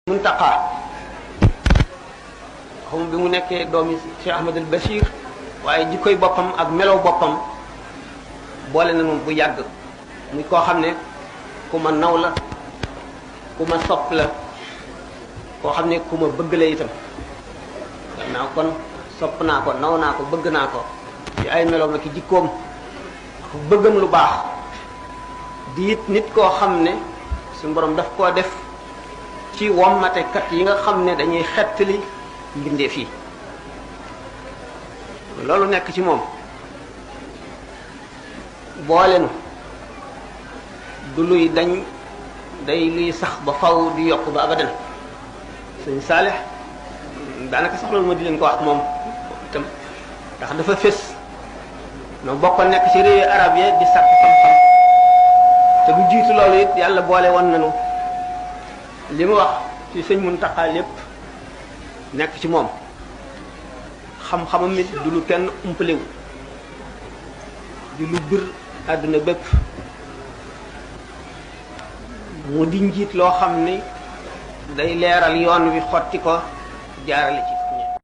Muntaqa xam bi mu nekkee doomi Cheikh Ahmad al Bachir waaye jikkoy boppam ak melow boppam boole na moom bu yàgg muy koo xam ne ku ma naw la ku ma sopp la koo xam ne ku ma bëgg la itam gannaaw kon sopp naa ko naw naa ko bëgg naa ko ci ay melow na ki jikkoom ak bëggam lu baax di it nit koo xam ne suñu borom daf koo def ci wommatekat yi nga xam ne dañuy xettali mbindeef yi loolu nekk ci moom boole nu du luy dañ day luy sax ba faw di yokk ba abadan sëñ Saalix daanaka sax loolu ma di leen ko wax moom itam ndax dafa fés no bokkoon nekk ci réewi arab yi di sàkk xam-xam te bu jiitu loolu it yàlla boole woon nañu li mu wax ci sëñ Muntaqa lépp nekk ci moom xam-xamam it du lu kenn umpalewu di lu bir àdduna bépp mu di njiit loo xam ni day leeral yoon wi xotti ko jaarale ci